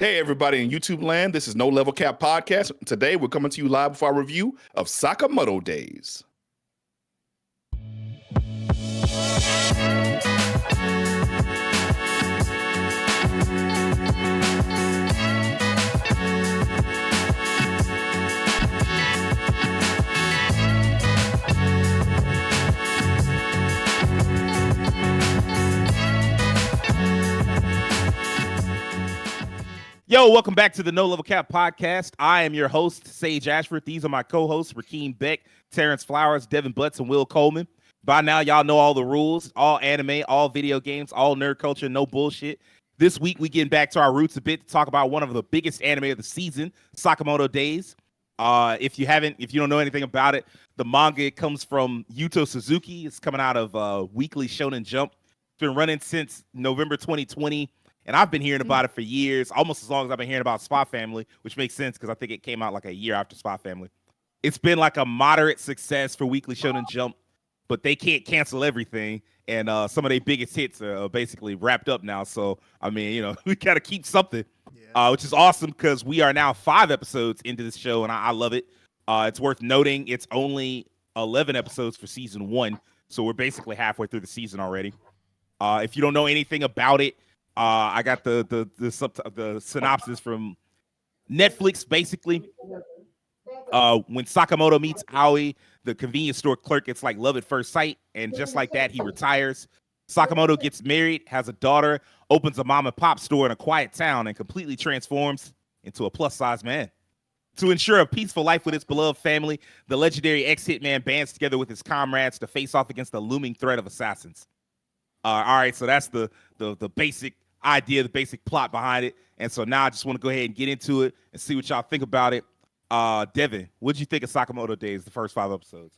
Hey, everybody in YouTube land, this is No Level Cap Podcast. Today, we're coming to you live with our review of Sakamoto Days. Yo, welcome back to the No Level Cap Podcast. I am your host, Sage Ashford. These are my co-hosts, Rakeem Beck, Terrence Flowers, Devin Butts, and Will Coleman. By now, y'all know all the rules, all anime, all video games, all nerd culture, no bullshit. This week, we getting back to our roots a bit to talk about one of the biggest anime of the season, Sakamoto Days. If you don't know anything about it, the manga comes from Yuto Suzuki. It's coming out of Weekly Shonen Jump. It's been running since November 2020. And I've been hearing about it for years, almost as long as I've been hearing about Spy Family, which makes sense because I think it came out like a year after Spy Family. It's been like a moderate success for Weekly Shonen Jump, but they can't cancel everything. And some of their biggest hits are basically wrapped up now. So, I mean, we got to keep something, which is awesome because we are now 5 episodes into this show, and I love it. It's worth noting it's only 11 episodes for season 1, so we're basically halfway through the season already. If you don't know anything about it, I got the synopsis from Netflix. Basically, when Sakamoto meets Aoi, the convenience store clerk, it's like love at first sight, and just like that, he retires. Sakamoto gets married, has a daughter, opens a mom and pop store in a quiet town, and completely transforms into a plus-size man. To ensure a peaceful life with his beloved family, the legendary ex-hitman bands together with his comrades to face off against the looming threat of assassins. All right, so that's the basic idea, the basic plot behind it. And so now I just want to go ahead and get into it and see what y'all think about it. Devin, what did you think of Sakamoto Days, the first 5 episodes?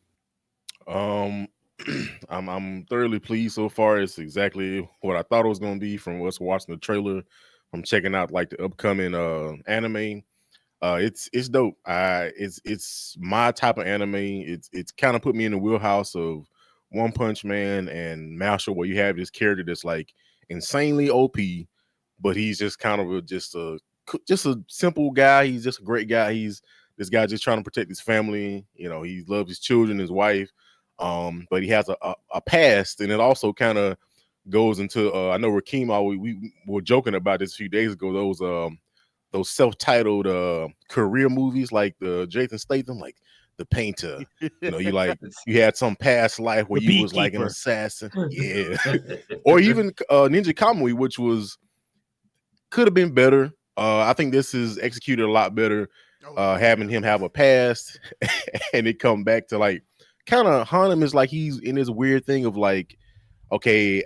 I'm thoroughly pleased so far. It's exactly what I thought it was going to be from us watching the trailer, from checking out like the upcoming anime. It's dope. It's my type of anime. It's kind of put me in the wheelhouse of One Punch Man and Marshall, where you have this character that's like insanely OP, but he's just kind of just a simple guy. He's just a great guy. He's this guy just trying to protect his family. He loves his children, his wife, but he has a past, and it also kind of goes into. I know Rakeem, we were joking about this a few days ago. Those self-titled career movies like the Jason Statham, like The Painter. You had some past life where you was like an assassin, yeah, or even Ninja Kamui, which could have been better. I think this is executed a lot better. Having him have a past and it come back to like kind of haunt him is like he's in this weird thing of like, okay,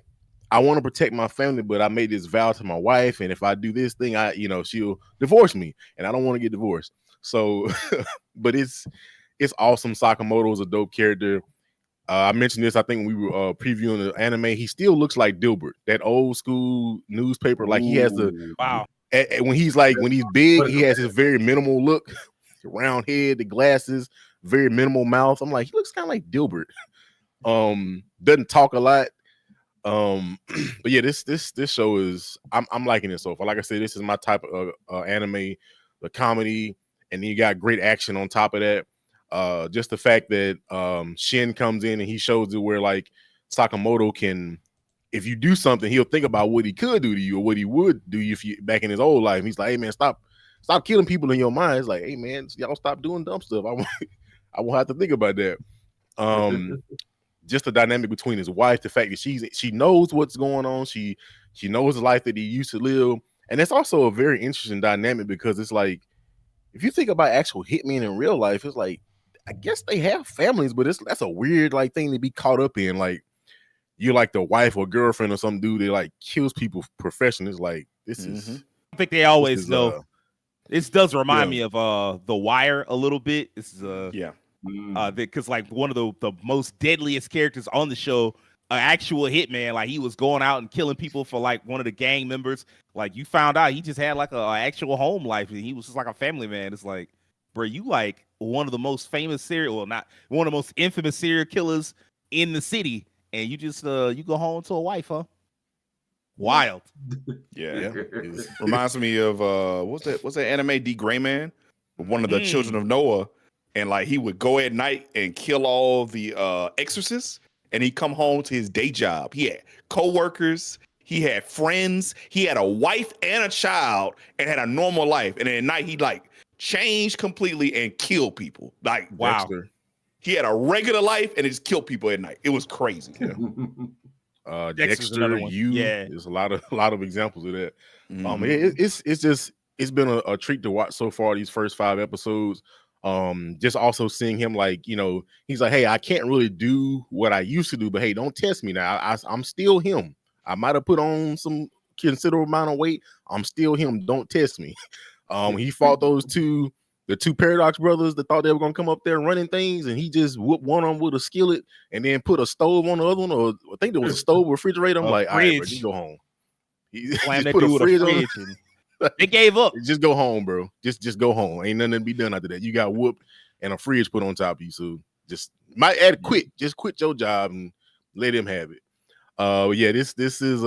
I want to protect my family, but I made this vow to my wife, and if I do this thing, she'll divorce me, and I don't want to get divorced. So, but it's awesome. Sakamoto is a dope character. I mentioned this, I think when we were previewing the anime. He still looks like Dilbert, that old school newspaper. Like he has the when he's big, he has his very minimal look, round head, the glasses, very minimal mouth. I'm like, he looks kind of like Dilbert. Doesn't talk a lot. But yeah, this show is I'm liking it so far. Like I said, this is my type of anime, the comedy, and then you got great action on top of that. Just the fact that Shin comes in and he shows it where like Sakamoto can, if you do something, he'll think about what he could do to you or what he would do if you back in his old life. He's like, hey man, stop killing people in your mind. It's like, hey man, y'all stop doing dumb stuff. I won't have to think about that. Just the dynamic between his wife, the fact that she knows what's going on, she knows the life that he used to live, and it's also a very interesting dynamic because it's like, if you think about actual hitmen in real life, it's like, I guess they have families, but that's a weird like thing to be caught up in. Like you're like the wife or girlfriend of some dude that like kills people professionally. It's like this is. I think they always know. This does remind me of The Wire a little bit. This is because like one of the most deadliest characters on the show, an actual hitman, like he was going out and killing people for like one of the gang members. Like you found out he just had like a actual home life and he was just like a family man. It's like, bro, you like one of the most famous not one of the most infamous serial killers in the city, and you just you go home to a wife, huh? Wild. Yeah. It's- Reminds me of what's that anime D Gray Man? One of the children of Noah. And like he would go at night and kill all the exorcists, and he'd come home to his day job. He had co-workers, he had friends, he had a wife and a child, and had a normal life. And then at night he'd like change completely and kill people. Like Wow. Dexter. he had a regular life and it just killed people at night. It was crazy. Yeah. Dexter's another Dexter, one. you. Yeah. There's a lot of examples of that. Mhm. It's been a treat to watch so far these first 5 episodes. Just also seeing him like, he's like, hey, I can't really do what I used to do, but hey, don't test me now. I'm still him. I might have put on some considerable amount of weight. I'm still him. Don't test me. He fought the two Paradox brothers that thought they were gonna come up there running things, and he just whooped one of them with a skillet and then put a stove on the other one, or I think there was a stove or refrigerator. I'm like, all right, bro, just go home. He Slam just that put dude a with fridge a on. fridge and they gave up. Just go home, bro. Just go home. Ain't nothing to be done after that. You got whooped and a fridge put on top of you. So just might add quit. Just quit your job and let him have it. Yeah, this is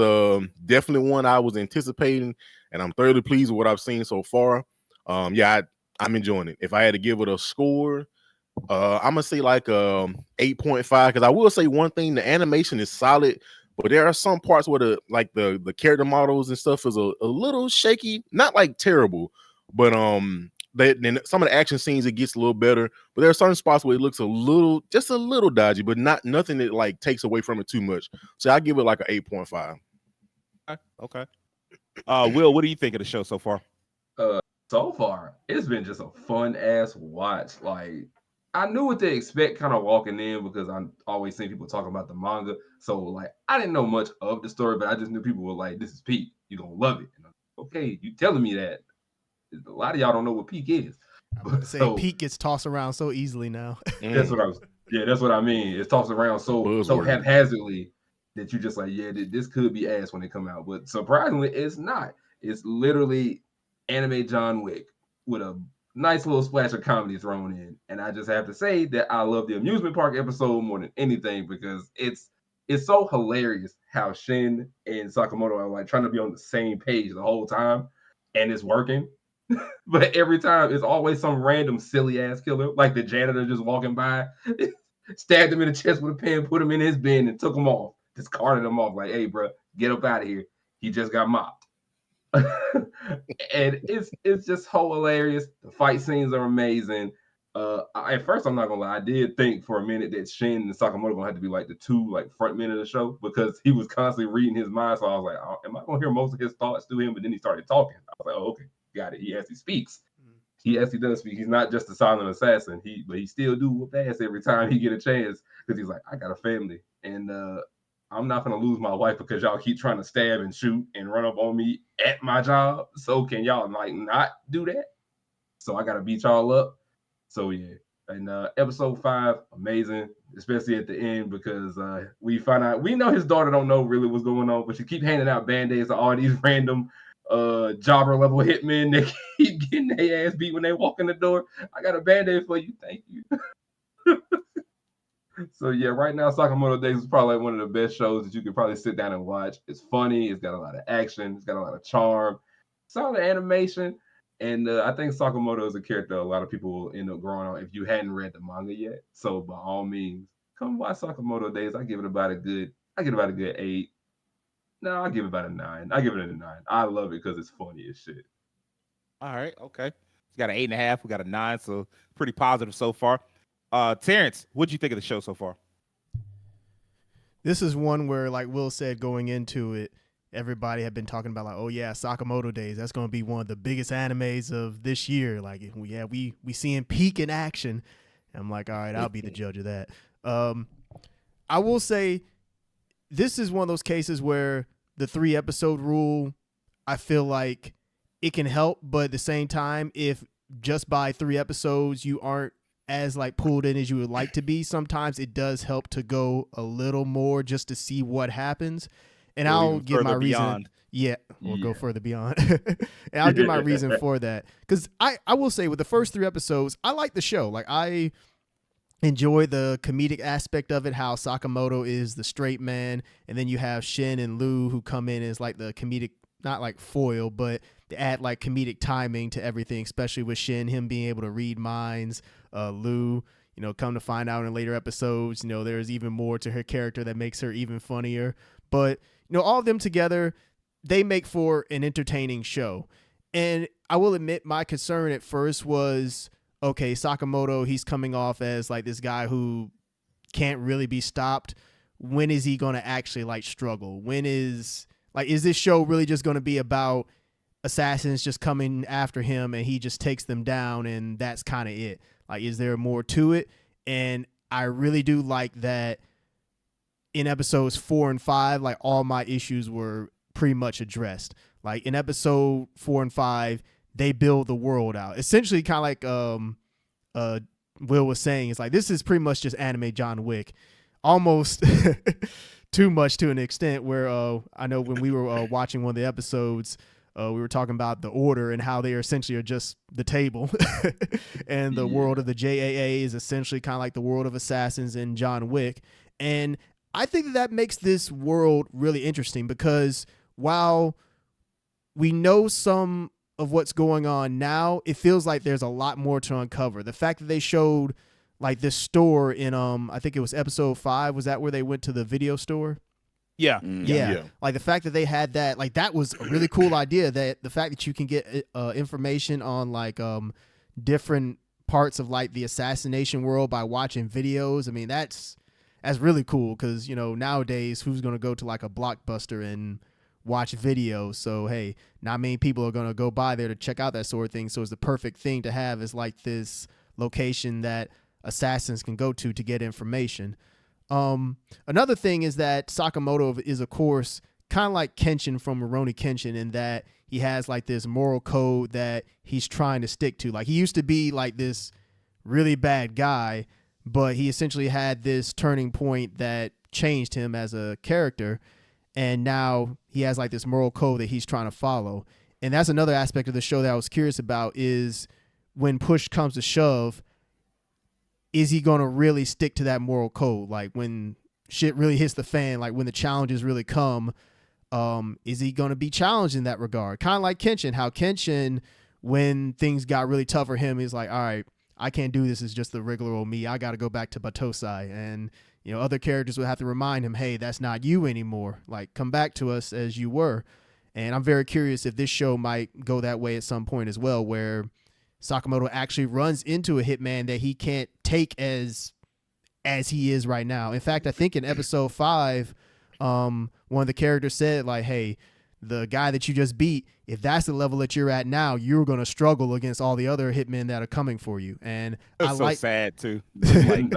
definitely one I was anticipating, and I'm thoroughly pleased with what I've seen so far. Yeah, I'm enjoying it. If I had to give it a score, I'm gonna say like 8.5, because I will say one thing: the animation is solid, but there are some parts where the character models and stuff is a little shaky. Not like terrible, but then some of the action scenes it gets a little better. But there are certain spots where it looks just a little dodgy, but nothing that like takes away from it too much. So I give it like an 8.5. Okay. Will, what do you think of the show so far? So far, it's been just a fun ass watch. Like, I knew what to expect kind of walking in because I'm always seeing people talking about the manga. So, like, I didn't know much of the story, but I just knew people were like, this is peak. You're going to love it. And I'm like, okay, you telling me that. A lot of y'all don't know what peak is. I'm about to say peak gets tossed around so easily now. That's what I was. Yeah, that's what I mean. It's tossed around so haphazardly that you just like, yeah, this could be ass when it come out. But surprisingly, it's not. It's literally anime John Wick with a nice little splash of comedy thrown in. And I just have to say that I love the amusement park episode more than anything because it's so hilarious how Shin and Sakamoto are like trying to be on the same page the whole time, and it's working. But every time it's always some random silly ass killer, like the janitor just walking by, stabbed him in the chest with a pen, put him in his bin, and took him off. Just carted him off, like, hey, bro, get up out of here. He just got mopped. And it's just so hilarious. The fight scenes are amazing. At first, I'm not gonna lie, I did think for a minute that Shin and Sakamoto gonna have to be like the two like front men of the show because he was constantly reading his mind. So I was like, oh, am I gonna hear most of his thoughts through him? But then he started talking. I was like, oh, okay, got it. He actually speaks. He actually does speak. He's not just a silent assassin. But he still do whoop ass every time he get a chance because he's like, I got a family, and I'm not gonna lose my wife because y'all keep trying to stab and shoot and run up on me at my job. So can y'all like not do that? So I gotta beat y'all up. So yeah. And episode 5, amazing, especially at the end because we find out we know his daughter don't know really what's going on, but she keep handing out band-aids to all these random jobber level hitmen that keep getting their ass beat when they walk in the door. I got a band-aid for you, thank you. So yeah, right now Sakamoto Days is probably like one of the best shows that you could probably sit down and watch. It's funny, it's got a lot of action, it's got a lot of charm, solid animation, and I think Sakamoto is a character a lot of people will end up growing on if you hadn't read the manga yet. So by all means, come watch Sakamoto Days. I give it about a good 8. No, I'll give it about a 9. I give it a 9. I love it because it's funny as shit. All right, okay. It's got an 8.5. We got a 9, so pretty positive so far. Terrence, what'd you think of the show so far? This is one where, like Will said, going into it, everybody had been talking about like, oh yeah, Sakamoto Days. That's going to be one of the biggest animes of this year. Like, yeah, we seeing peak in action. And I'm like, all right, I'll be the judge of that. I will say, this is one of those cases where the 3-episode rule, I feel like it can help, but at the same time, if just by 3 episodes you aren't as like pulled in as you would like to be, sometimes it does help to go a little more just to see what happens. And I'll give my reason. Yeah, we'll go further beyond. And I'll give my reason for that. Because I will say with the first 3 episodes, I like the show. Like enjoy the comedic aspect of it, how Sakamoto is the straight man, and then you have Shin and Lu who come in as like the comedic, not like foil, but they add like comedic timing to everything, especially with Shin, him being able to read minds. Lu, come to find out in later episodes, there's even more to her character that makes her even funnier. But, all of them together, they make for an entertaining show. And I will admit my concern at first was, okay, Sakamoto, he's coming off as like this guy who can't really be stopped. When is he going to actually like struggle? Is this show really just going to be about assassins just coming after him and he just takes them down and that's kind of it? Like, is there more to it? And I really do like that in episodes 4 and 5, like all my issues were pretty much addressed. Like in episode 4 and 5, they build the world out. Essentially kind of like Will was saying, it's like this is pretty much just anime John Wick. Almost too much to an extent where I know when we were watching one of the episodes, we were talking about the Order and how they essentially are just the table. And the world of the JAA is essentially kind of like the world of assassins in John Wick. And I think that makes this world really interesting because while we know some of what's going on now, it feels like there's a lot more to uncover. The fact that they showed like this store in I think it was episode 5, was that where they went to the video store? Yeah. Yeah. Like the fact that they had that, like that was a really cool idea, that the fact that you can get information on like different parts of like the assassination world by watching videos. I mean, that's really cool because, nowadays who's going to go to like a Blockbuster and watch videos? So, hey, not many people are going to go by there to check out that sort of thing. So it's the perfect thing to have is like this location that assassins can go to get information. Another thing is that Sakamoto is, of course, kind of like Kenshin from Rurouni Kenshin in that he has like this moral code that he's trying to stick to. Like he used to be like this really bad guy, but he essentially had this turning point that changed him as a character. And now he has like this moral code that he's trying to follow. And that's another aspect of the show that I was curious about is when push comes to shove, is he going to really stick to that moral code? Like when shit really hits the fan, like when the challenges really come, is he going to be challenged in that regard? Kind of like Kenshin, how Kenshin, when things got really tough for him, he's like, all right, I can't do this. It's just the regular old me. I got to go back to Batosai. And, other characters would have to remind him, hey, that's not you anymore. Like, come back to us as you were. And I'm very curious if this show might go that way at some point as well, where Sakamoto actually runs into a hitman that he can't take as he is right now. In fact, I think in episode 5, one of the characters said like, hey, the guy that you just beat, if that's the level that you're at now, you're going to struggle against all the other hitmen that are coming for you. And It's so like sad too. Like,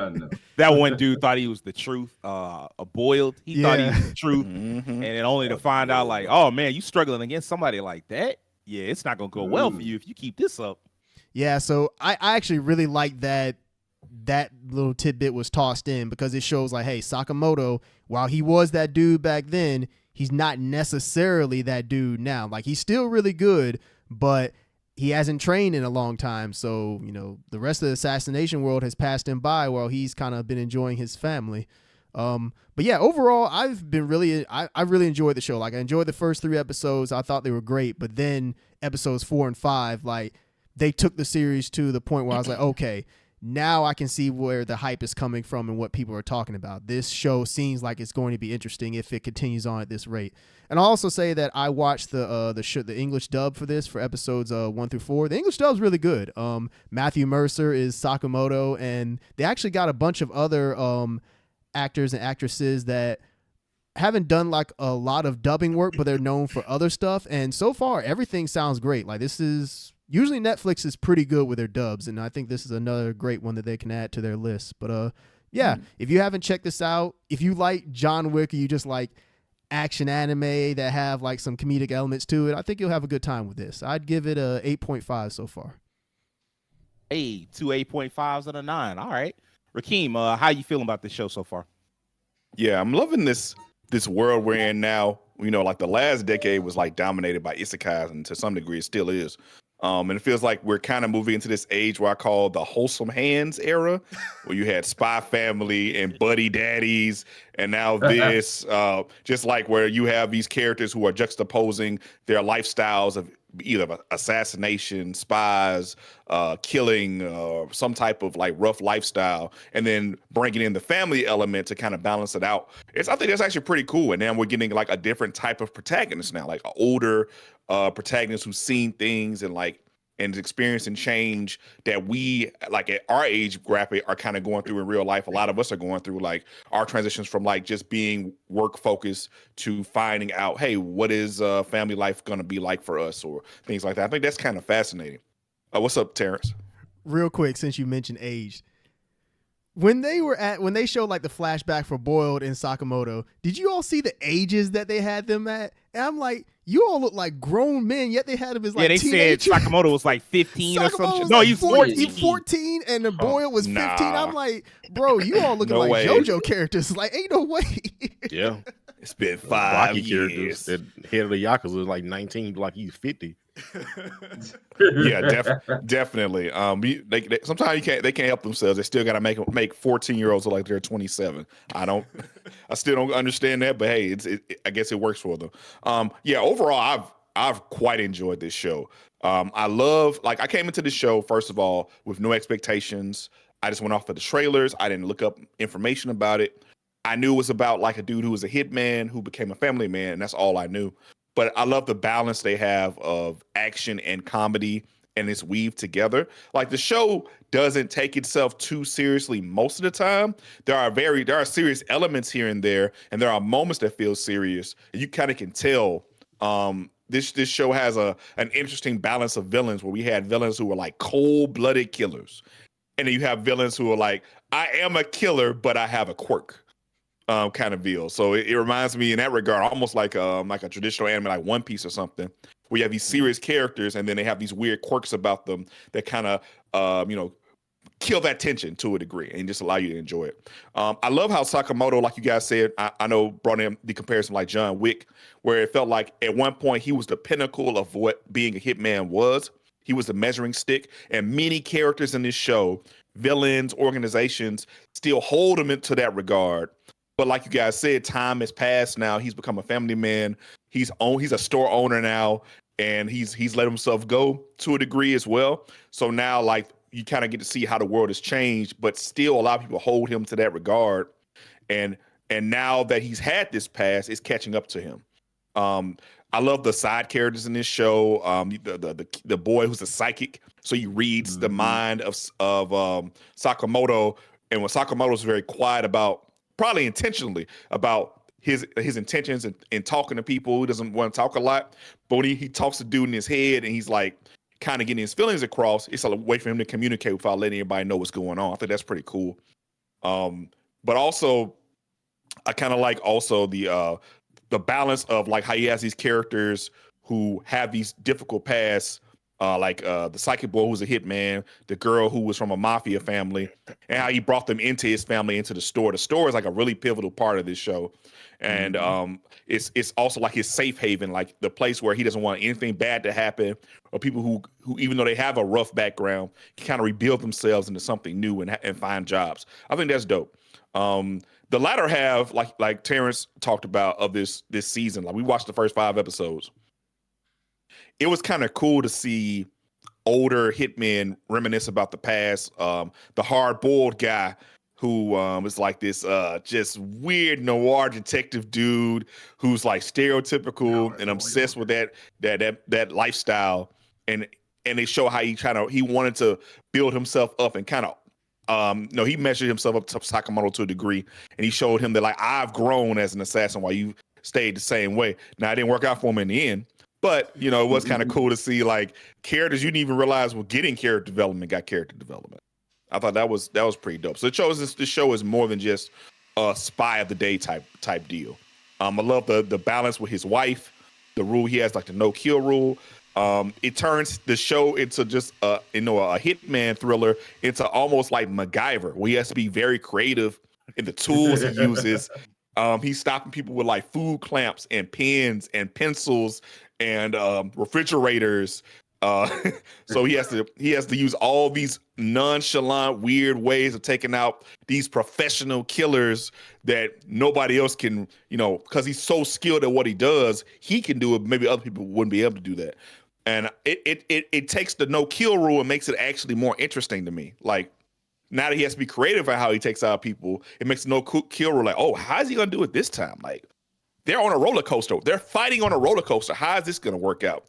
that one dude thought he was the truth, a boiled. He thought he was the truth. And then only to find out like, oh man, you struggling against somebody like that? Yeah, it's not going to go well for you if you keep this up. Yeah, so I actually really like that little tidbit was tossed in because it shows like, hey, Sakamoto, while he was that dude back then, he's not necessarily that dude now. Like he's still really good, but he hasn't trained in a long time. So, the rest of the assassination world has passed him by while he's kind of been enjoying his family. But yeah, overall, I really enjoyed the show. Like I enjoyed the first 3 episodes. I thought they were great, but then episodes 4 and 5, like they took the series to the point where I was like, okay, now I can see where the hype is coming from and what people are talking about. This show seems like it's going to be interesting if it continues on at this rate. And I'll also say that I watched the English dub for this for episodes 1 through 4. The English dub is really good. Matthew Mercer is Sakamoto, and they actually got a bunch of other actors and actresses that haven't done like a lot of dubbing work, but they're known for other stuff. And so far, everything sounds great. Like this is. Usually Netflix is pretty good with their dubs, and I think this is another great one that they can add to their list. But yeah, if you haven't checked this out, if you like John Wick or you just like action anime that have like some comedic elements to it, I think you'll have a good time with this. I'd give it a 8.5 so far. Hey, 2 8.5s out of 9. All right. Rakeem, how you feeling about this show so far? Yeah, I'm loving this world we're in now. Like the last decade was like dominated by isekais, and to some degree it still is. And it feels like we're kind of moving into this age where I call the wholesome hands era, where you had Spy Family and Buddy Daddies, and now this, just like where you have these characters who are juxtaposing their lifestyles of either assassination, spies, killing, some type of like rough lifestyle, and then bringing in the family element to kind of balance it out. I think that's actually pretty cool. And then we're getting like a different type of protagonist now, like an older protagonist who's seen things and experiencing change that we like at our age graphic are kind of going through in real life. A lot of us are going through like our transitions from like just being work focused to finding out, hey, what is family life going to be like for us, or things like that. I think that's kind of fascinating. What's up, Terrence? Real quick, since you mentioned age, when they showed like the flashback for Boiled and Sakamoto, did you all see the ages that they had them at? And I'm like, you all look like grown men, yet they had him as like teenagers. Said Sakamoto was like 15 or something. No, like he's 14. 14, and the Boiled was 15. Nah. I'm like, bro, you all looking No like way. JoJo characters. Like, ain't no way. Yeah. It's been 5 Rocky characters. years. That head of the Yakuza is like 19, like he's 50. Yeah, definitely. They sometimes they can't help themselves. They still got to make 14-year-olds look like they're 27. I still don't understand that, but hey, I guess it works for them. Yeah, overall, I've quite enjoyed this show. I came into the show first of all with no expectations. I just went off of the trailers. I didn't look up information about it. I knew it was about like a dude who was a hitman who became a family man, and that's all I knew. But I love the balance they have of action and comedy, and it's weaved together. Like the show doesn't take itself too seriously most of the time. There are serious elements here and there, and there are moments that feel serious. And you kind of can tell. This show has an interesting balance of villains, where we had villains who were like cold-blooded killers, and then you have villains who are like, I am a killer, but I have a quirk. Kind of deal. So it reminds me in that regard almost like a traditional anime like One Piece or something, where you have these serious characters and then they have these weird quirks about them that kind of kill that tension to a degree and just allow you to enjoy it. I love how Sakamoto, like you guys said, I know brought in the comparison like John Wick, where it felt like at one point he was the pinnacle of what being a hitman was. He was the measuring stick, and many characters in this show, villains, organizations, still hold him into that regard. But like you guys said, time has passed now. He's become a family man. He's a store owner now, and he's let himself go to a degree as well. So now like you kind of get to see how the world has changed, but still a lot of people hold him to that regard. And now that he's had this past, it's catching up to him. I love the side characters in this show. The boy who's a psychic, so he reads the mind of Sakamoto, and when Sakamoto's very quiet about, probably intentionally, about his intentions and talking to people who doesn't want to talk a lot, but when he talks to dude in his head and he's like kind of getting his feelings across, it's a way for him to communicate without letting everybody know what's going on. I think that's pretty cool. But also I kind of like also the balance of like how he has these characters who have these difficult pasts, the psychic boy who's a hitman, the girl who was from a mafia family, and how he brought them into his family, into the store. The store is like a really pivotal part of this show. And it's also like his safe haven, like the place where he doesn't want anything bad to happen, or people who even though they have a rough background, can kind of rebuild themselves into something new and find jobs. I think that's dope. The latter half, like Terrence talked about, of this season, like we watched the first 5 episodes. It was kind of cool to see older hitmen reminisce about the past. The hard-boiled guy who is like this just weird noir detective dude who's like stereotypical and obsessed with that lifestyle. And they show how he wanted to build himself up and kind of he measured himself up to Sakamoto to a degree, and he showed him that like, I've grown as an assassin while you stayed the same way. Now it didn't work out for him in the end, but it was kind of cool to see like characters you didn't even realize were getting character development got character development. I thought that was pretty dope. So it shows this show is more than just a spy of the day type deal. I love the balance with his wife, the rule he has, like the no kill rule. It turns the show into just a hitman thriller into almost like MacGyver, where he has to be very creative in the tools he uses. He's stopping people with like food clamps and pens and pencils and refrigerators. Uh, so he has to use all these nonchalant, weird ways of taking out these professional killers that nobody else can, because he's so skilled at what he does, he can do it. Maybe other people wouldn't be able to do that. And it takes the no kill rule and makes it actually more interesting to me. Like, now that he has to be creative at how he takes out people, it makes the no kill rule like, oh, how is he gonna do it this time? Like, they're on a roller coaster. They're fighting on a roller coaster. How is this gonna work out?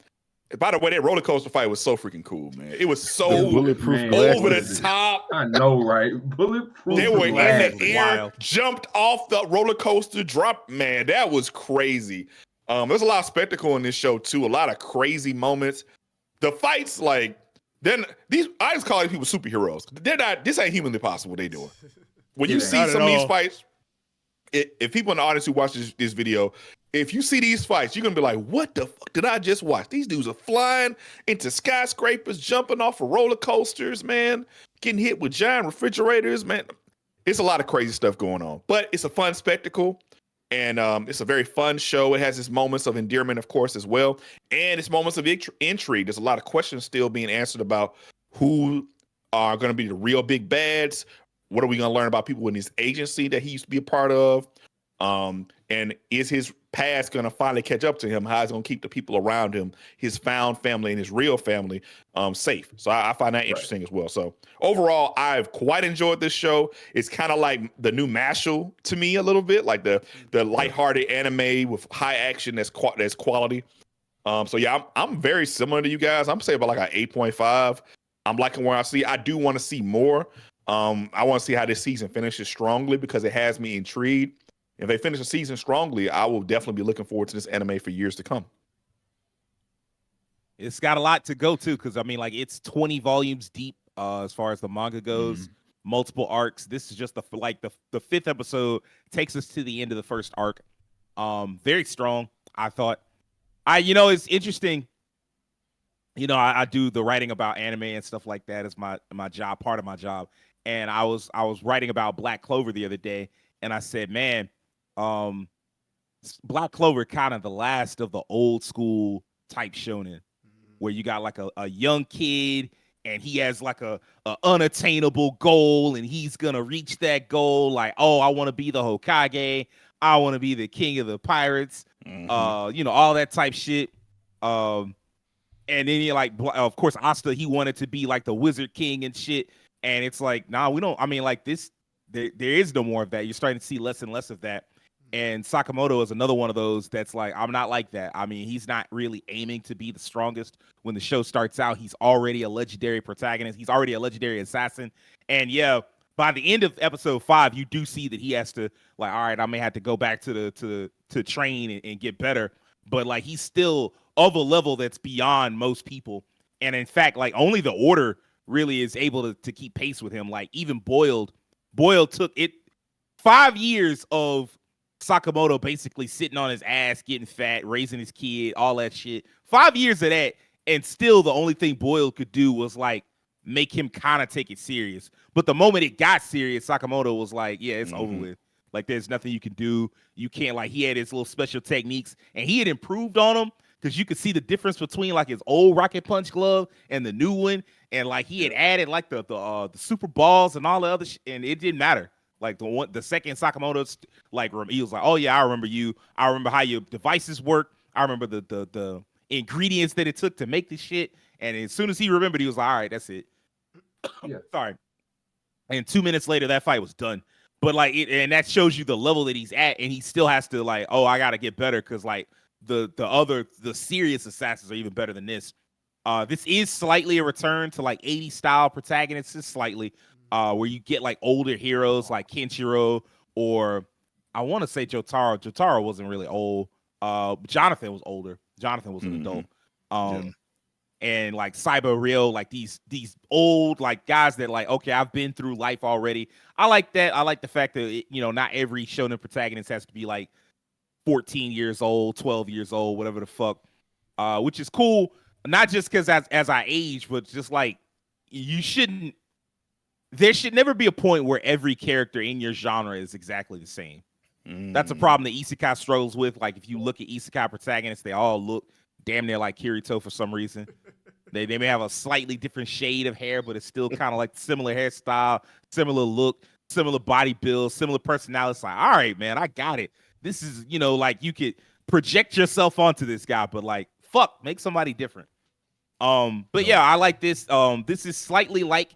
By the way, that roller coaster fight was so freaking cool, man. It was so bulletproof over the top. I know, right? Bulletproof. They were in the air, wild. jumped off the roller coaster, dropped. Man, that was crazy. There's a lot of spectacle in this show too. A lot of crazy moments. The fights, like, then these, I just call these people superheroes. They're not. This ain't humanly possible. What they doing. When you see some of these fights, if people in the audience who watch this video, if you see these fights, you're gonna be like, what the fuck did I just watch? These dudes are flying into skyscrapers, jumping off of roller coasters, man, getting hit with giant refrigerators, man. It's a lot of crazy stuff going on, but it's a fun spectacle, and it's a very fun show. It has its moments of endearment, of course, as well, and its moments of intrigue. There's a lot of questions still being answered about who are going to be the real big bads. What are we going to learn about people in his agency that he used to be a part of? And is his past going to finally catch up to him? How is he going to keep the people around him, his found family and his real family, safe? So I find that interesting as well. So overall, I've quite enjoyed this show. It's kind of like the new Mashal to me a little bit, like the lighthearted anime with high action that's quality. So yeah, I'm very similar to you guys. I'm saying about like an 8.5. I'm liking where I see. I do want to see more. I want to see how this season finishes strongly because it has me intrigued. If they finish the season strongly, I will definitely be looking forward to this anime for years to come. It's got a lot to go too, because I mean, like, it's 20 volumes deep as far as the manga goes. Multiple arcs. This is just the fifth episode takes us to the end of the first arc. Very strong, I thought. It's interesting. I do the writing about anime and stuff like that as my job, part of my job. And I was writing about Black Clover the other day, and I said, man, Black Clover kind of the last of the old school type shonen, where you got like a young kid and he has like a unattainable goal and he's gonna reach that goal. Like, oh, I want to be the Hokage, I want to be the king of the pirates, all that type shit. And then you're like, of course, Asta, he wanted to be like the Wizard King and shit. And it's like, nah, we don't. I mean, like this, there is no more of that. You're starting to see less and less of that. And Sakamoto is another one of those that's like, I'm not like that. I mean, he's not really aiming to be the strongest. When the show starts out, he's already a legendary protagonist. He's already a legendary assassin. And yeah, by the end of episode 5, you do see that he has to, like, all right, I may have to go back to train and get better. But like, he's still of a level that's beyond most people. And in fact, like, only the Order really is able to keep pace with him. Like, even Boyle took it 5 years of Sakamoto basically sitting on his ass, getting fat, raising his kid, all that shit. 5 years of that, and still the only thing Boyle could do was like make him kind of take it serious. But the moment it got serious, Sakamoto was like, yeah, it's over with. Like, there's nothing you can do. You can't, like, he had his little special techniques, and he had improved on them, because you could see the difference between like his old Rocket Punch glove and the new one. And like, he had added like the super balls and all the other and it didn't matter. Like, the second Sakamoto, like, he was like, oh yeah, I remember you. I remember how your devices work. I remember the ingredients that it took to make this shit. And as soon as he remembered, he was like, all right, that's it. Yeah. Sorry. And 2 minutes later, that fight was done. But like, and that shows you the level that he's at, and he still has to like, oh, I gotta get better, because like the serious assassins are even better than this. This is slightly a return to like 80s style protagonists, just slightly. Where you get like older heroes like Kenshiro, or I want to say Jotaro. Jotaro wasn't really old. Jonathan was older. Jonathan was an adult. And like Cyber Real, like these old like guys that like, okay, I've been through life already. I like that. I like the fact that not every shonen protagonist has to be like 14 years old, 12 years old, whatever the fuck. Which is cool. Not just because as I age, but just like there should never be a point where every character in your genre is exactly the same. That's a problem that Isekai struggles with. Like, if you look at Isekai protagonists, they all look damn near like Kirito for some reason. They may have a slightly different shade of hair, but it's still kind of like similar hairstyle, similar look, similar body build, similar personality. It's like, all right, man, I got it. This is, like you could project yourself onto this guy, but like, fuck, make somebody different. But yeah, I like this. This is slightly like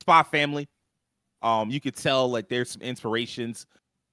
Spy Family. You could tell like there's some inspirations,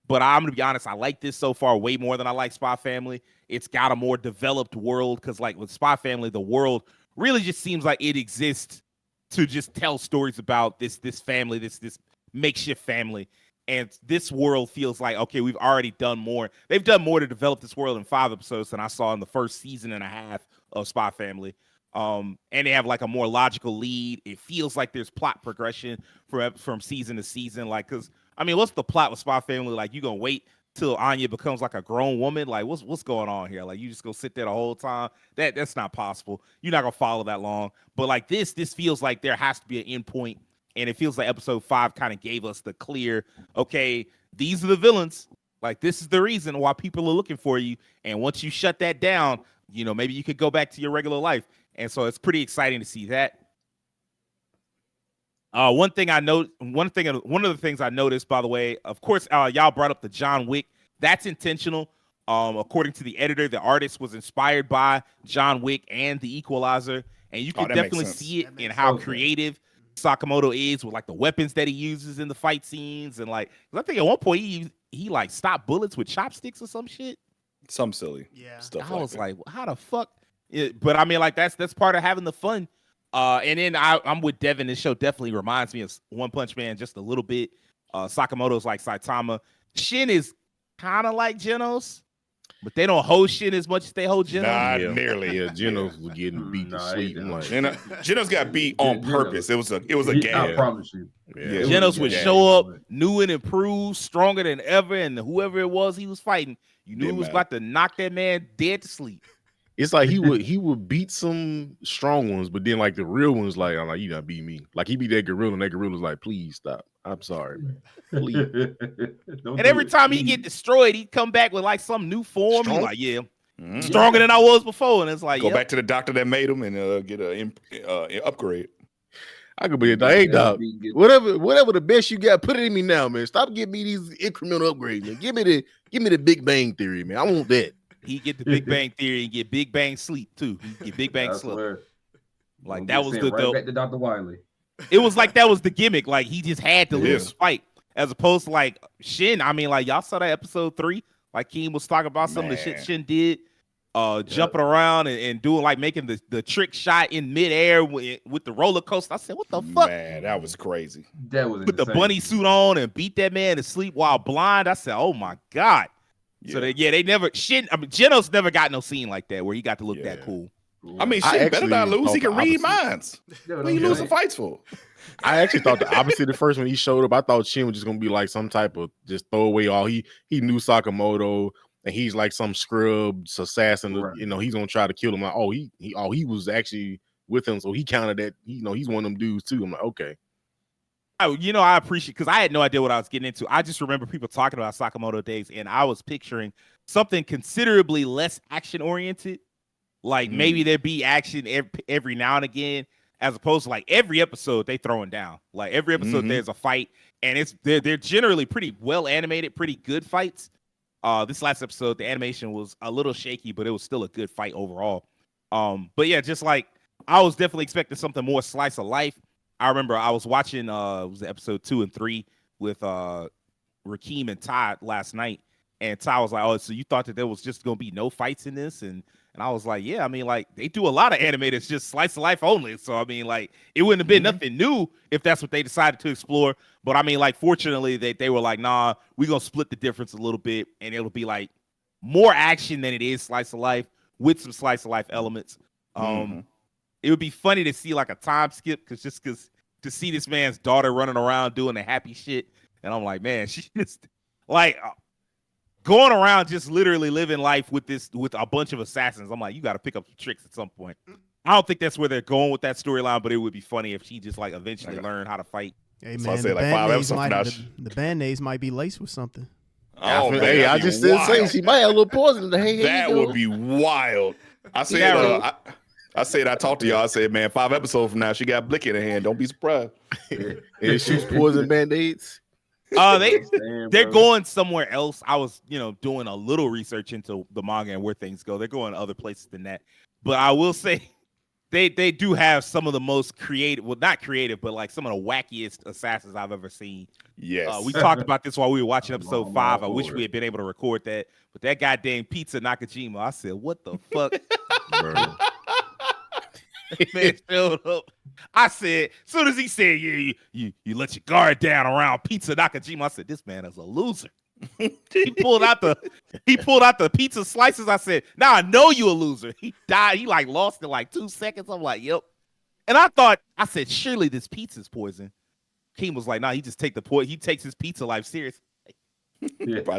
but I'm gonna be honest, I like this so far way more than I like Spy Family. It's got a more developed world because like with Spy Family, the world really just seems like it exists to just tell stories about this family, this makeshift family. And this world feels like, okay, we've already done more. They've done more to develop this world in 5 episodes than I saw in the first season and a half of Spy Family. And they have like a more logical lead. It feels like there's plot progression from season to season. Like, cause I mean, what's the plot with Spy Family? Like, you gonna wait till Anya becomes like a grown woman? Like, what's going on here? Like, you just go sit there the whole time? That's not possible. You're not gonna follow that long. But like this feels like there has to be an end point, and it feels like episode 5 kind of gave us the clear, okay, these are the villains. Like, this is the reason why people are looking for you. And once you shut that down, maybe you could go back to your regular life. And so it's pretty exciting to see that. One of the things I noticed, by the way, of course, y'all brought up the John Wick. That's intentional. According to the editor, the artist was inspired by John Wick and The Equalizer, and you can definitely see it in how creative Sakamoto is with like the weapons that he uses in the fight scenes, and like I think at one point he like stopped bullets with chopsticks or some shit. Some silly stuff. I was like, how the fuck? But I mean, like that's part of having the fun. And then I'm with Devin. This show definitely reminds me of One Punch Man just a little bit. Sakamoto's like Saitama. Shin is kind of like Genos, but they don't hold Shin as much as they hold Genos. Not nearly. Yeah, Genos was getting beat to sleep. Genos got beat on purpose. It was a gag. I promise you. Yeah, Genos would show up new and improved, stronger than ever, and whoever it was he was fighting, you knew he was about to knock that man dead to sleep. It's like he would beat some strong ones, but then like the real ones, like I'm like, you not beat me. Like he beat that gorilla, and that gorilla's like, please stop. I'm sorry, man. Please. And every time he get destroyed, he'd come back with like some new form. He's like, stronger than I was before. And it's like, go back to the doctor that made him and get an upgrade. I could be a hey doc, whatever the best you got, put it in me now, man. Stop giving me these incremental upgrades, man. Give me the Big Bang Theory, man. I want that. He get the Big Bang Theory and get Big Bang sleep too. He get Big Bang sleep. Like that was the back to Dr. Wiley. It was like that was the gimmick. Like he just had to lose the fight, as opposed to like Shin. I mean, like y'all saw that episode 3. Like Keem was talking about some of the shit Shin did, jumping around and doing like making the trick shot in midair with the roller coaster. I said, what the fuck? Man, that was crazy. That was put the bunny suit on and beat that man to sleep while blind. I said, oh my god. Yeah. So they never Genos never got no scene like that where he got to look that cool. I mean, shit, better not lose. He can read minds. What are you losing fights for? I actually thought the opposite at first when he showed up. I thought Shin was just gonna be like some type of just throwaway. All he knew Sakamoto, and he's like some scrub assassin. Right. He's gonna try to kill him. Like, he was actually with him, so he counted that. He's one of them dudes too. I'm like, okay. I appreciate, because I had no idea what I was getting into. I just remember people talking about Sakamoto Days, and I was picturing something considerably less action oriented. Like maybe there'd be action every now and again, as opposed to like every episode they throwing down. Like every episode there's a fight, and they're generally pretty well animated, pretty good fights. This last episode, the animation was a little shaky, but it was still a good fight overall. But yeah, just like I was definitely expecting something more slice of life. I remember I was watching it was episode 2 and 3 with Rakeem and Todd last night, and Todd was like, "Oh, so you thought that there was just gonna be no fights in this?" And I was like, "Yeah, I mean, like they do a lot of anime that's just slice of life only. So I mean, like it wouldn't have been nothing new if that's what they decided to explore. But I mean, like fortunately they were like, nah, we're gonna split the difference a little bit, and it'll be like more action than it is slice of life with some slice of life elements." It would be funny to see like a time skip because to see this man's daughter running around doing the happy shit, and I'm like, man, she's just like going around just literally living life with a bunch of assassins. I'm like, you got to pick up some tricks at some point. I don't think that's where they're going with that storyline, but it would be funny if she just like eventually learned how to fight. Hey man, so the band-aids might be laced with something. Oh, man, I just did say she might have a little poison in the hay. That would be wild. I said I said, I talked to y'all. I said, man, 5 episodes from now, she got Blick in her hand. Don't be surprised. And it shoots poison band-aids. They're going somewhere else. I was, doing a little research into the manga and where things go. They're going other places than that. But I will say they do have some of the most creative, well, not creative, but like some of the wackiest assassins I've ever seen. Yes. We talked about this while we were watching episode 5. I wish we had been able to record that. But that goddamn Pizza Nakajima, I said, what the fuck? Man showed up. I said, as soon as he said, yeah, you let your guard down around Pizza Nakajima, I said, this man is a loser. He pulled out the pizza slices. I said, now I know you a loser. He died. He like lost in like 2 seconds. I'm like, yep. And I said, surely this pizza's poison. Keem was like, nah, he just take the poison. He takes his pizza life serious. Yeah.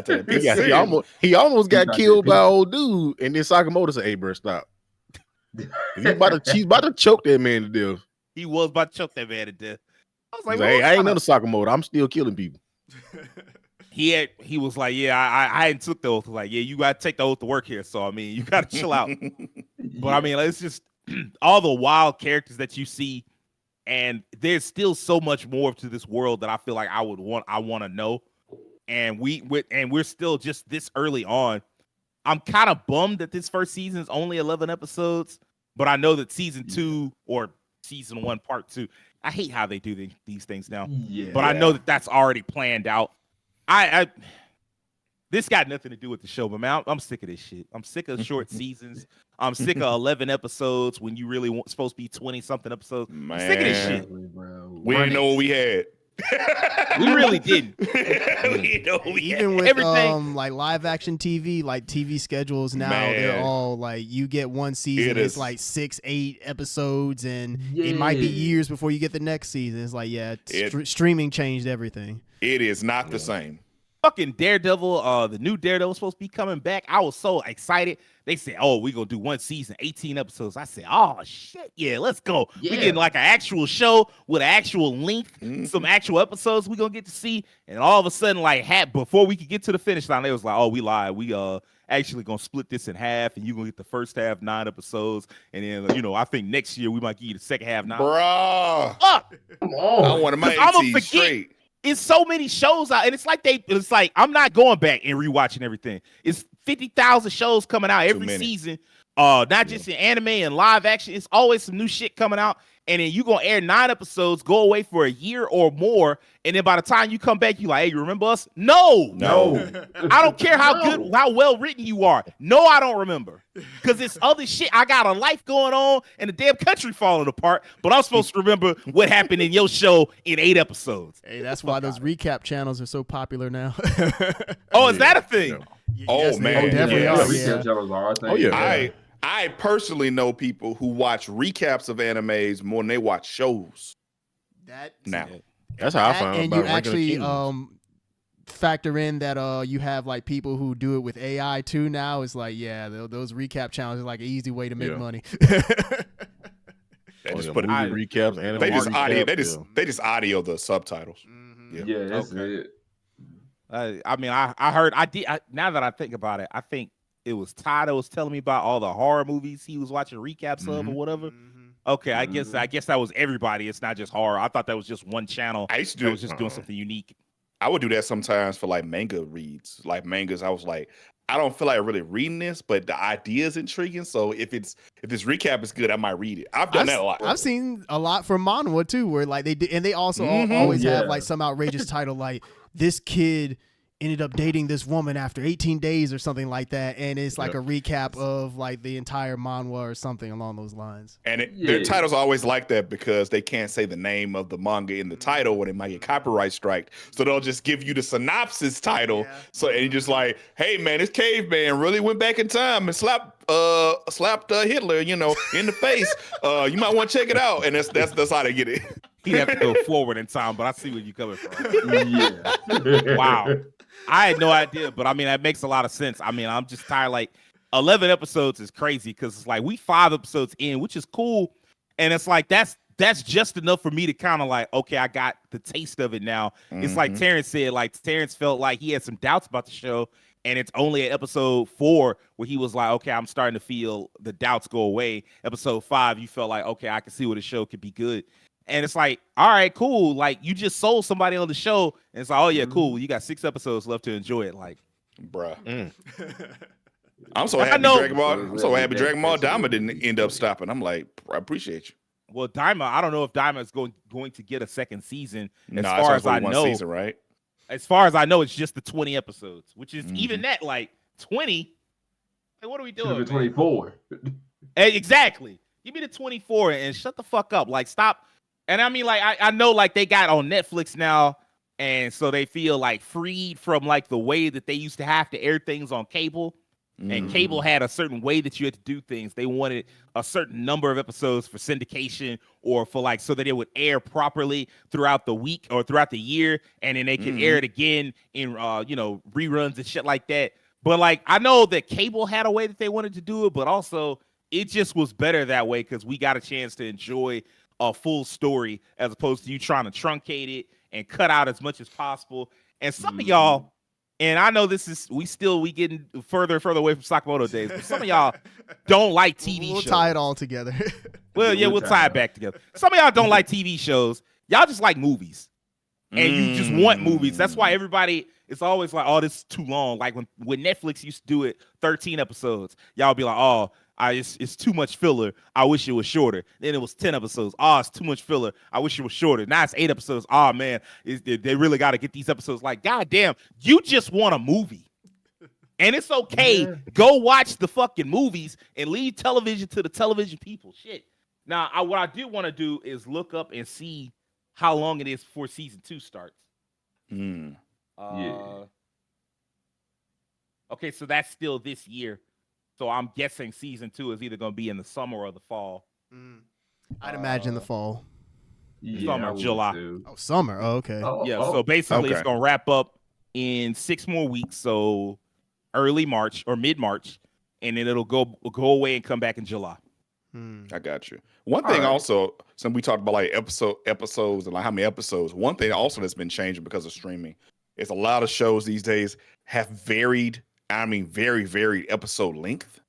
He almost got killed by old dude, and then Sakamoto said, hey, bro, stop. He's about to choke that man to death. He was about to choke that man to death. I was like, hey, I ain't another Sakamoto. I'm still killing people. He was like, yeah, I hadn't took the oath. Like, yeah, you got to take the oath to work here. So, I mean, you got to chill out. But, I mean, it's just all the wild characters that you see. And there's still so much more to this world that I feel like I want to know. And we're still just this early on. I'm kind of bummed that this first season is only 11 episodes. But I know that season 2 or season 1, part 2, I hate how they do these things now. Yeah. But I know that that's already planned out. This got nothing to do with the show, but man, I'm sick of this shit. I'm sick of short seasons. I'm sick of 11 episodes when you really supposed to be 20 something episodes. Man, I'm sick of this shit. We didn't know what we had. We really didn't. Even with everything. Like live action TV, like TV schedules now, they're all like you get one season, it's like 6-8 episodes, and it might be years before you get the next season. It's like streaming changed everything. It is not the same. Fucking Daredevil, the new Daredevil supposed to be coming back. I was so excited. They said, oh, we're going to do one season, 18 episodes. I said, oh, shit, yeah, let's go. Yeah. We're getting like an actual show with an actual length, some actual episodes we're going to get to see. And all of a sudden, like, before we could get to the finish line, they was like, oh, we lied. We actually going to split this in half, and you're going to get the first half 9 episodes. And then, I think next year we might give you the second half 9. Bruh. Come on. I want my 18 straight. It's so many shows out, and it's like I'm not going back and rewatching everything. It's 50,000 shows coming out every season. Not just in anime and live action. It's always some new shit coming out. And then you're going to air 9 episodes, go away for a year or more. And then by the time you come back, you like, hey, you remember us? No. I don't care how good, how well written you are. No, I don't remember. Because it's other shit. I got a life going on and the damn country falling apart. But I'm supposed to remember what happened in your show in 8 episodes. Hey, that's why those recap channels are so popular now. Oh, is that a thing? Oh, man. Definitely are. Recap channels are, I think. Oh, yeah. I personally know people who watch recaps of animes more than they watch shows. That's how I found out. And you actually factor in that you have like people who do it with AI too now. It's like, those recap channels are like an easy way to make money. They just put recaps, anime they just audio the subtitles. Yeah, that's it. I mean, I heard now that I think about it, I think it was Ty that was telling me about all the horror movies he was watching recaps of or whatever. Okay, I guess that was everybody. It's not just horror. I thought that was just one channel. I used to that was just doing something unique. I would do that sometimes for like manga reads. Like mangas, I was like, I don't feel like really reading this, but the idea is intriguing. So if this recap is good, I might read it. I've done that a lot. I've seen a lot from manhwa too, where like they did, and they also always have like some outrageous title like this kid ended up dating this woman after 18 days or something like that, and it's like a recap of like the entire manhwa or something along those lines. And their titles are always like that because they can't say the name of the manga in the title when it might get copyright striked. So they'll just give you the synopsis title. So and you're just like, hey man, this caveman really went back in time and slapped Hitler, in the face. You might want to check it out. And that's how they get it. He'd have to go forward in time, but I see where you're coming from. Wow. I had no idea, but I mean, that makes a lot of sense. I mean, I'm just tired. Like 11 episodes is crazy because it's like we 5 episodes in, which is cool. And it's like, that's just enough for me to kind of like, okay, I got the taste of it now. It's like Terrence said, like Terrence felt like he had some doubts about the show. and it's only at episode 4 where he was like, okay, I'm starting to feel the doubts go away. Episode 5, you felt like, okay, I can see where the show could be good. And it's like, all right, cool. Like, you just sold somebody on the show, and it's like, oh yeah, cool. You got 6 episodes left to enjoy it. Like, bruh. I'm so I happy know- Dragon Ball. I'm so happy Dragon Ball Daima didn't end up stopping. I'm like, I appreciate you. well, Daima, I don't know if Daima is going to get a second season. As Nah, far it's as I only one know, season, right? as far as I know, it's just the 20 episodes, which is even that, like 20. Like, what are we Should have doing? been 24. Exactly. Give me the 24 and shut the fuck up. Like, stop. And I mean, like, I know, like, they got on Netflix now, and so they feel like freed from like the way that they used to have to air things on cable. And cable had a certain way that you had to do things. They wanted a certain number of episodes for syndication or for like so that it would air properly throughout the week or throughout the year, and then they could air it again in reruns and shit like that. But like, I know that cable had a way that they wanted to do it, but also it just was better that way because we got a chance to enjoy a full story as opposed to you trying to truncate it and cut out as much as possible. And some of y'all, and I know this is we getting further and further away from Sakamoto Days, but some of y'all don't like TV We'll shows. tie it all together. Well, yeah, we'll tie it back together. Some of y'all don't like TV shows. Y'all just like movies. And you just want movies. That's why everybody is always like, oh, this is too long. Like when Netflix used to do it, 13 episodes, y'all be like, oh, it's too much filler. I wish it was shorter. Then it was 10 episodes. Oh, it's too much filler. I wish it was shorter. Now it's 8 episodes. Oh, man, they really got to get these episodes. Like, goddamn, you just want a movie. And it's okay. Yeah. Go watch the fucking movies and leave television to the television people. Shit. Now, what I do want to do is look up and see how long it is before season 2 starts. Okay, so that's still this year. So I'm guessing season 2 is either going to be in the summer or the fall. I'd imagine the fall. Yeah, summer, July. Oh, summer. Oh, okay. So basically it's going to wrap up in 6 more weeks. So early March or mid-March, and then it'll go away and come back in July. I got you. One thing also, since we talked about like episodes and like how many episodes, one thing also that's been changing because of streaming is a lot of shows these days have very varied episode length.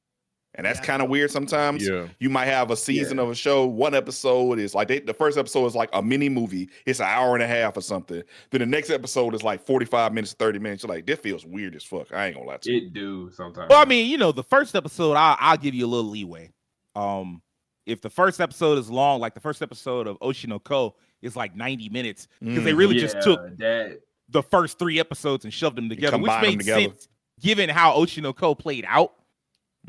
And that's kind of weird sometimes. Yeah. You might have a season of a show. One episode is like the first episode is like a mini movie. It's an hour and a half or something. Then the next episode is like 45 minutes, 30 minutes. You're like, this feels weird as fuck. I ain't gonna lie to you. It do sometimes. Well, I mean, the first episode, I'll give you a little leeway. If the first episode is long, like the first episode of Oshinoko is like 90 minutes, because they really just took the first 3 episodes and shoved them together, which made sense given how Oshinoko played out.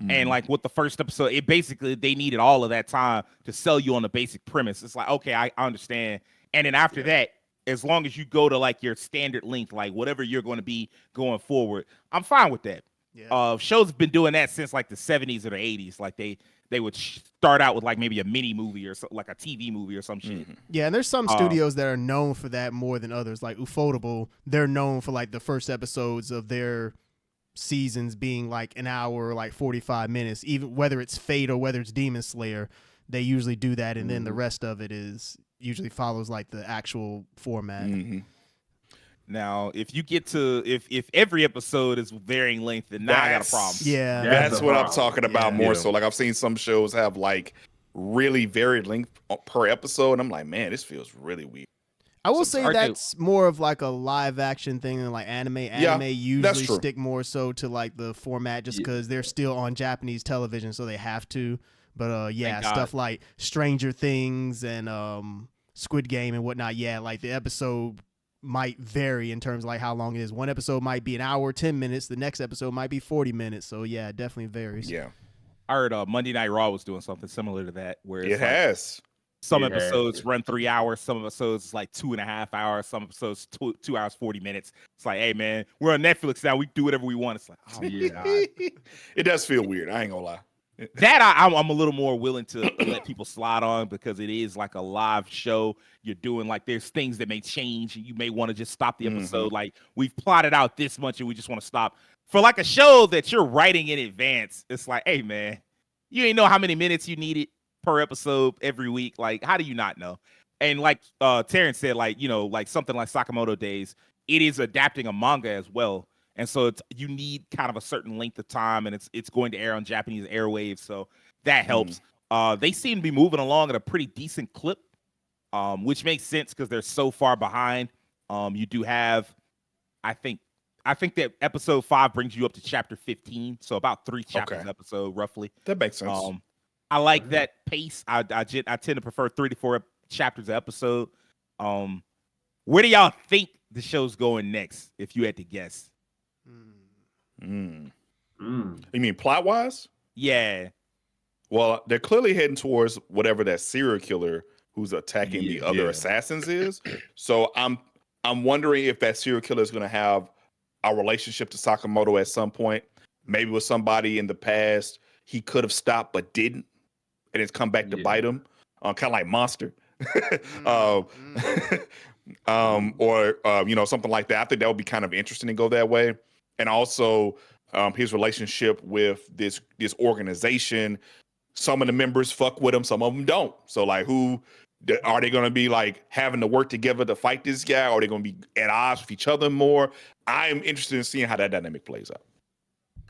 And like with the first episode, they needed all of that time to sell you on the basic premise. It's like, okay, I understand. And then after that, as long as you go to like your standard length, like whatever you're going to be going forward, I'm fine with that. Yeah. Shows have been doing that since like the 70s or the 80s. Like they would start out with like maybe a mini movie or like a TV movie or some shit. Yeah, and there's some studios that are known for that more than others. Like Ufotable, they're known for like the first episodes of their seasons being like an hour or like 45 minutes, even whether it's Fate or whether it's Demon Slayer, they usually do that, and then the rest of it is usually follows like the actual format. Now, if you get to if every episode is varying length, then now I got a problem. Yeah, that's what I'm talking about more. So like I've seen some shows have like really varied length per episode, and I'm like, man, this feels really weird. I will say that's more of like a live action thing than like anime. Anime usually stick more so to like the format just because they're still on Japanese television, so they have to. But stuff like Stranger Things and Squid Game and whatnot, like the episode might vary in terms of like how long it is. One episode might be an hour, 10 minutes. The next episode might be 40 minutes. So yeah, it definitely varies. Yeah. I heard Monday Night Raw was doing something similar to that, where it has. Some episodes run 3 hours. Some episodes is like 2.5 hours. Some episodes 2 hours 40 minutes. It's like, hey man, we're on Netflix now. We do whatever we want. It's like, oh my God. It does feel weird. I ain't gonna lie. That I'm a little more willing to let people slide on because it is like a live show. You're doing like there's things that may change, and you may want to just stop the episode. Like we've plotted out this much, and we just want to stop. For like a show that you're writing in advance, it's like, hey man, you ain't know how many minutes you needed per episode every week. Like, how do you not know? And like Terrence said, like, like something like Sakamoto Days, it is adapting a manga as well. and so you need kind of a certain length of time, and it's going to air on Japanese airwaves, so that helps. They seem to be moving along at a pretty decent clip, which makes sense because they're so far behind. You do have, I think that episode 5 brings you up to chapter 15, so about 3 chapters episode roughly. That makes sense. I like that pace. I tend to prefer 3 to 4 chapters an episode. Where do y'all think the show's going next, if you had to guess? You mean plot wise? Yeah. Well, they're clearly heading towards whatever that serial killer who's attacking the other assassins is. So I'm wondering if that serial killer is going to have a relationship to Sakamoto at some point. Maybe with somebody in the past he could have stopped but didn't, and it's come back to bite him. Kind of like Monster. Or something like that. I think that would be kind of interesting to go that way. And also his relationship with this organization. Some of the members fuck with him, some of them don't. So like, who are they going to be like having to work together to fight this guy? Or are they going to be at odds with each other more? I am interested in seeing how that dynamic plays out.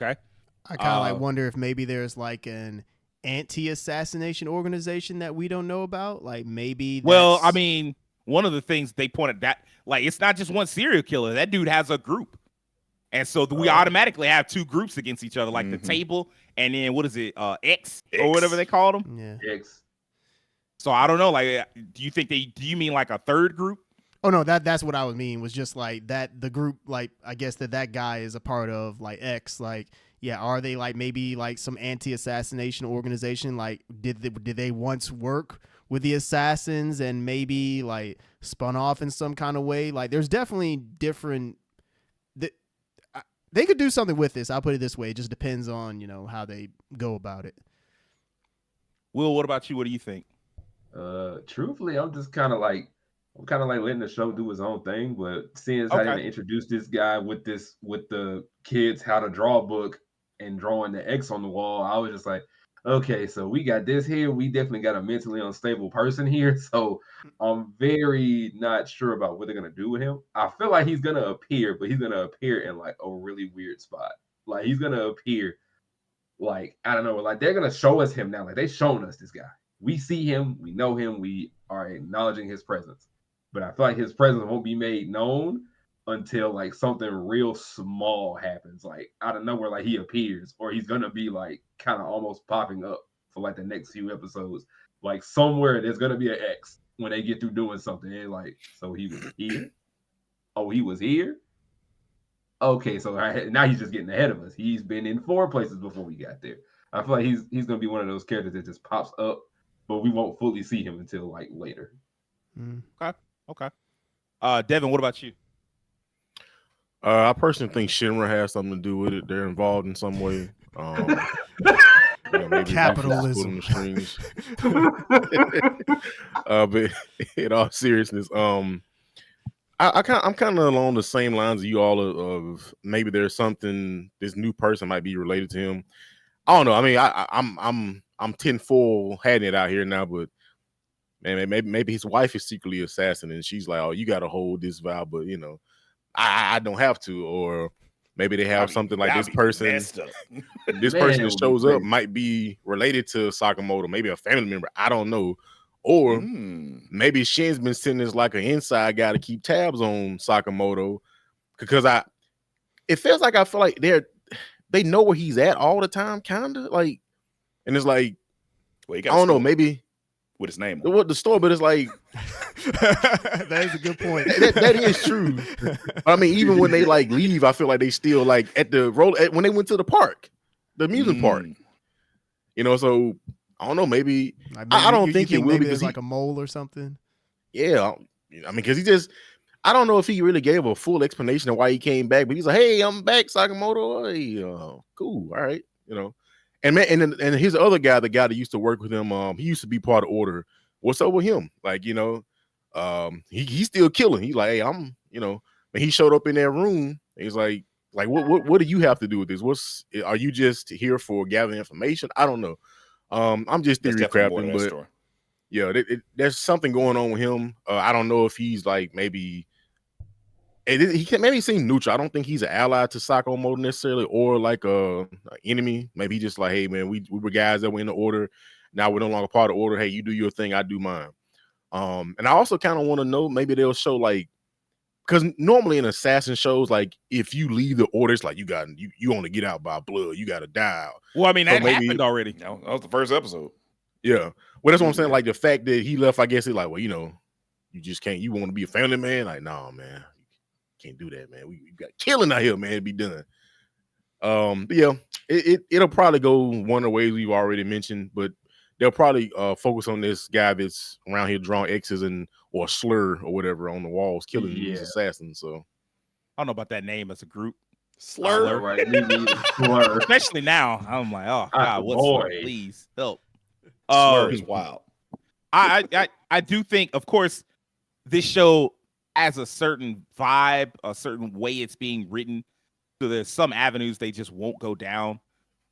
Okay. I kind of wonder if maybe there's like an anti-assassination organization that we don't know about. Like maybe. Well, I mean, one of the things they pointed that, like, it's not just one serial killer. That dude has a group. And so we automatically have 2 groups against each other, like the table and then what is it, X or whatever they called them? Yeah. X. So I don't know. Like, do you mean like a third group? Oh no, that's what I was meaning, was just like that the group, like I guess that guy is a part of, like X, like are they like maybe like some anti-assassination organization? Like did they once work with the assassins and maybe like spun off in some kind of way? Like there's definitely different. They could do something with this. I'll put it this way. It just depends on, how they go about it. Will, what about you? What do you think? Truthfully, I'm kind of like letting the show do its own thing, but seeing as how they introduced this guy with the kids how to draw book and drawing the X on the wall, I was just like, okay, so we got this here. We definitely got a mentally unstable person here. So I'm very not sure about what they're gonna do with him. I feel like he's gonna appear, but he's gonna appear in like a really weird spot. Like he's gonna appear like, I don't know, like they're gonna show us him now. Like they've shown us this guy. We see him, we know him, we are acknowledging his presence. But I feel like his presence won't be made known until like something real small happens, like out of nowhere, like he appears, or he's gonna be like kind of almost popping up for like the next few episodes. Like somewhere there's gonna be an X when they get through doing something. And like, so he was here. Oh, he was here. Okay, so now he's just getting ahead of us. He's been in 4 places before we got there. I feel like he's gonna be one of those characters that just pops up, but we won't fully see him until like later. Okay. Devin, what about you? I personally think Shinra has something to do with it. They're involved in some way. Maybe capitalism. The strings. But in all seriousness, I'm kind of along the same lines of you all of maybe there's something this new person might be related to him. I don't know. I mean, I'm tinfoil hatting it out here now, but man, maybe his wife is secretly assassin, and she's like, "Oh, you got to hold this vow," but I don't have to. Or maybe they have something like this person. This person that shows up might be related to Sakamoto, maybe a family member. I don't know. Or maybe Shin's been sitting as like an inside guy to keep tabs on Sakamoto, because it feels like I feel like they know where he's at all the time, kind of like, and it's like, I don't know, maybe with his name on the store, but it's like that is a good point. That is true. I mean, even when they like leave, I feel like they still like at the when they went to the park, the amusement park. So I don't know. Maybe I don't think it will, because like a mole or something. Yeah, I mean, because I don't know if he really gave a full explanation of why he came back, but he's like, "Hey, I'm back, Sakamoto. Hey, cool, all right, And man, and his other guy, the guy that used to work with him, he used to be part of Order. What's up with him? Like, he's still killing. He's like, hey, I'm, when he showed up in that room, he's like, what do you have to do with this? Are you just here for gathering information? I don't know. I'm just theory crafting, but yeah, there's something going on with him. I don't know if he's like maybe he can maybe seem neutral. I don't think he's an ally to Sakamoto necessarily, or like a enemy. Maybe he just like, hey man, we were guys that were in the order. Now we're no longer part of the order. Hey, you do your thing, I do mine. And I also kind of want to know, maybe they'll show like, because normally in assassin shows, like if you leave the order, it's like you only get out by blood. You got to die. Well, I mean, So that maybe, happened already. That was the first episode. Yeah. Well, that's what I'm saying. Like the fact that he left, I guess it's like, well, you just can't. You want to be a family man? Like, no, man, you can't do that, man. We got killing out here, man. To be done. But yeah, it'll probably go one of the ways we've already mentioned, but they'll probably focus on this guy that's around here drawing X's or slur or whatever on the walls, killing these assassins. So I don't know about that name as a group. Slur, right? Me neither. Slur. Especially now, I'm like, oh God, what's slur? Please help. Slur is wild. I do think, of course, this show has a certain vibe, a certain way it's being written. So there's some avenues they just won't go down.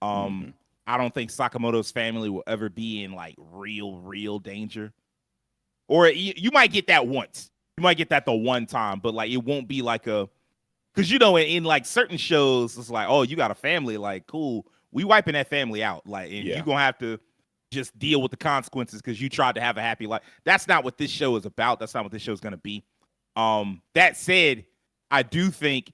I don't think Sakamoto's family will ever be in like real danger. Or you might get that once. You might get that the one time, but like it won't be like because in like certain shows, it's like, oh, you got a family, like cool, we wiping that family out, like, and you're gonna have to just deal with the consequences because you tried to have a happy life. That's not what this show is about. That's not what this show is gonna be. That said, I do think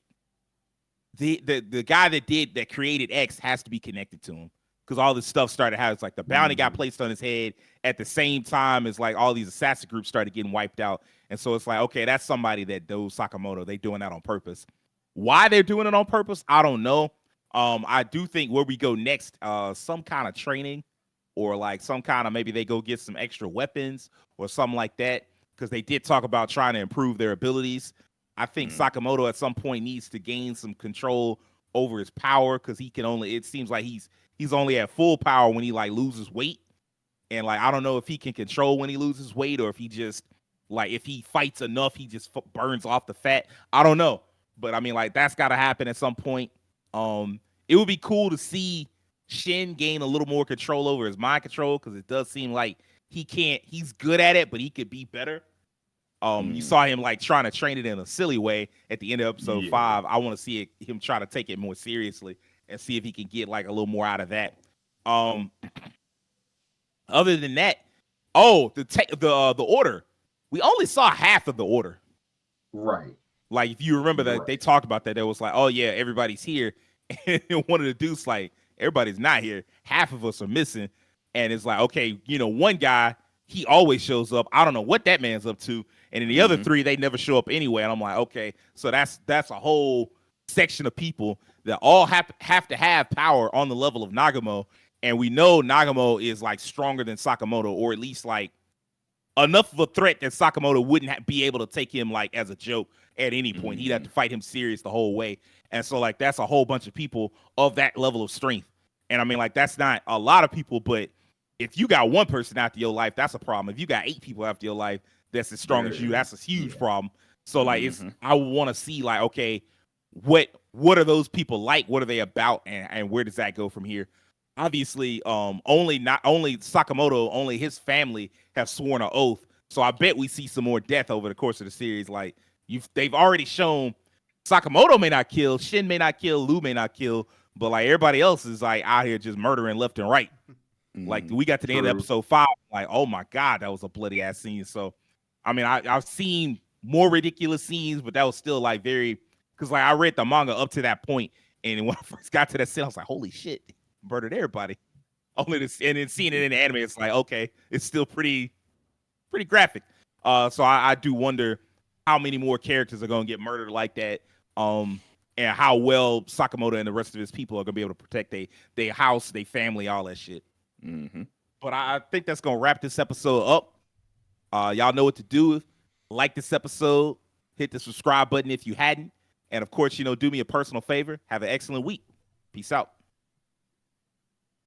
the guy that created X has to be connected to him, because all this stuff started how it's like the bounty got placed on his head at the same time as like all these assassin groups started getting wiped out. And so it's like, okay, that's somebody that knows Sakamoto. They doing that on purpose. Why they're doing it on purpose, I don't know. I do think where we go next, some kind of training, or like some kind of, maybe they go get some extra weapons or something like that, because they did talk about trying to improve their abilities. I think Sakamoto at some point needs to gain some control over his power, because it seems like he's only at full power when he like loses weight. And like, I don't know if he can control when he loses weight, or if he just like, if he fights enough, he just burns off the fat. I don't know. But I mean, like, that's got to happen at some point. It would be cool to see Shin gain a little more control over his mind control, because it does seem like he's good at it, but he could be better. You saw him like trying to train it in a silly way at the end of episode 5. I want to see him try to take it more seriously and see if he can get like a little more out of that. Other than that, the order. We only saw half of the order. Right. Like, if you remember that they talked about that, it was like, oh yeah, everybody's here. And one of the dudes like, everybody's not here. Half of us are missing. And it's like, okay, one guy, he always shows up. I don't know what that man's up to. And in the other 3, they never show up anyway. And I'm like, okay, so that's a whole section of people that all have to have power on the level of Nagamo. And we know Nagamo is like stronger than Sakamoto, or at least like enough of a threat that Sakamoto wouldn't be able to take him like as a joke at any point. He'd have to fight him serious the whole way. And so like, that's a whole bunch of people of that level of strength. And I mean, like, that's not a lot of people, but if you got one person after your life, that's a problem. If you got 8 people after your life that's as strong as you, that's a huge problem. So like, I want to see like, okay, what are those people like? What are they about? And where does that go from here? Obviously, only Sakamoto, only his family have sworn an oath. So I bet we see some more death over the course of the series. Like, they've already shown Sakamoto may not kill, Shin may not kill, Lu may not kill, but like everybody else is like out here just murdering left and right. Like, we got to the end of episode 5, like, oh my God, that was a bloody ass scene. So, I mean, I've seen more ridiculous scenes, but that was still like because like I read the manga up to that point, and when I first got to that scene, I was like, holy shit, murdered everybody. And then seeing it in the anime, it's like, okay, it's still pretty graphic. So I do wonder how many more characters are going to get murdered like that, and how well Sakamoto and the rest of his people are going to be able to protect their house, their family, all that shit. But I think that's going to wrap this episode up. Y'all know what to do. Like this episode, hit the subscribe button if you hadn't. And of course, do me a personal favor. Have an excellent week. Peace out.